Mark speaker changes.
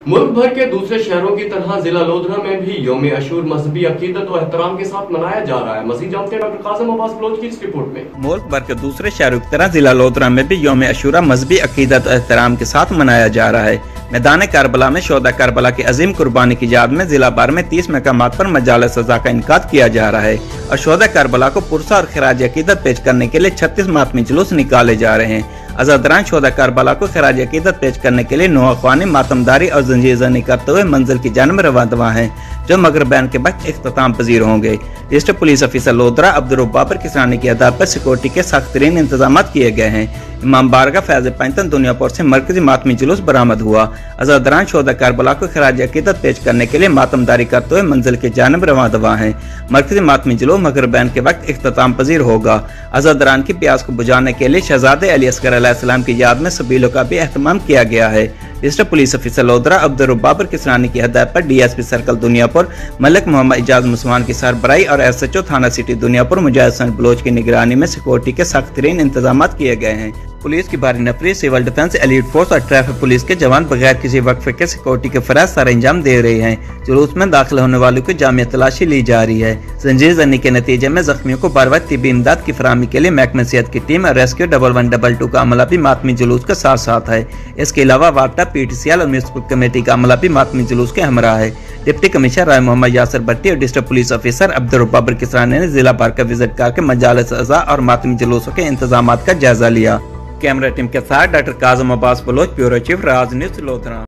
Speaker 1: मुल्क भर के दूसरे शहरों की तरह जिला लोधरा में भी यौम अशूर मजहबी अकीदत और एहतराम के साथ मनाया जा रहा है। मज़ीद जानते हैं डॉक्टर कासिम अब्बास बलोच की इस रिपोर्ट में।
Speaker 2: मुल्क भर के दूसरे शहरों की तरह जिला लोधरा में भी यौम अशूरा मजहबी अकीदत और एहतराम के साथ मनाया जा रहा है। मैदान करबला में शोहदा करबला की अजीम कुर्बानी की याद में जिला भर में 30 मकामात पर मजाल सजा का इनकाद किया जा रहा है और शोहदा करबला को पुरसा और खिराज अकीदत पेश करने के लिए 36 मातमी जुलूस निकाले जा रहे हैं। अज़ादरान शोहदा करबला को खिराज अकीदत पेश करने के लिए नौअख्वानी मातमदारी और जंजीर ज़नी करते हुए मंजिल की जानब रवां हैं, जो मगरिब बैन के वक्त इख्तिताम पजीर होंगे। District police officer Lodhran Abdul Kisani की हदायत पर सिक्योरिटी के सख्त तरीन इंतजाम किए गए हैं। इमाम बारगाह फैज़ पंचतन दुनियापुर से मरकजी मातमी जुलूस बरामद हुआ। अज़ादरान शोहदा करबला को खिराज अकीदत पेश करने के लिए मातमदारी करते हुए मंजिल की जानब रवां हैं। मरकजी मातमी जुलूस मगरिब बैन के वक्त इख्तिताम पजीर होगा। अज़ादरान की प्यास को बुझाने के लिए शहजादे अली अस्कर अलैहिस्सलाम की याद में सबीलों का भी एहतमाम किया गया है। District police officer Lodhran Abdul Kisani की हदायत पर DSP सर्कल दुनियापुर मलिक मोहम्मद इजाज मुसलमान की सरबराही और SHO थाना सिटी दुनियापुर मुजाहिद हसन बलोच की निगरानी में सिक्योरिटी के सख्त तरीन इंतजाम किए गए हैं। पुलिस की भारी नफरी, सिविल डिफेंस, एलीट फोर्स और ट्रैफिक पुलिस के जवान बगैर किसी वक्फे के सिक्योरिटी के फराज सर अंजाम दे रहे हैं। जुलूस में दाखिल होने वालों की जामिया तलाशी ली जा रही है। जंजीर ज़नी के नतीजे में जख्मियों को बर वक्त तिब्बी इमदाद की फराहमी के लिए महकमे सेहत की टीम और रेस्क्यू 1122 का अमला भी मातमी जुलूस के साथ साथ है। इसके अलावा वापटा PTCL और म्यूनिसिपल कमेटी का अमला भी मातमी जुलूस के हमरा है। डिप्टी कमिश्नर राय मोहम्मद यासर भट्टी और डिस्ट्रिक्ट पुलिस ऑफिसर अब्दुल किसानी ने जिला भर का विजिट करके मजालिस अज़ा और मातमी जुलूसों के इंतजाम का जायजा लिया। कैमरा टीम के साथ doctor Qasim Abbas Baloch, bureau chief, Raj news, lodhra.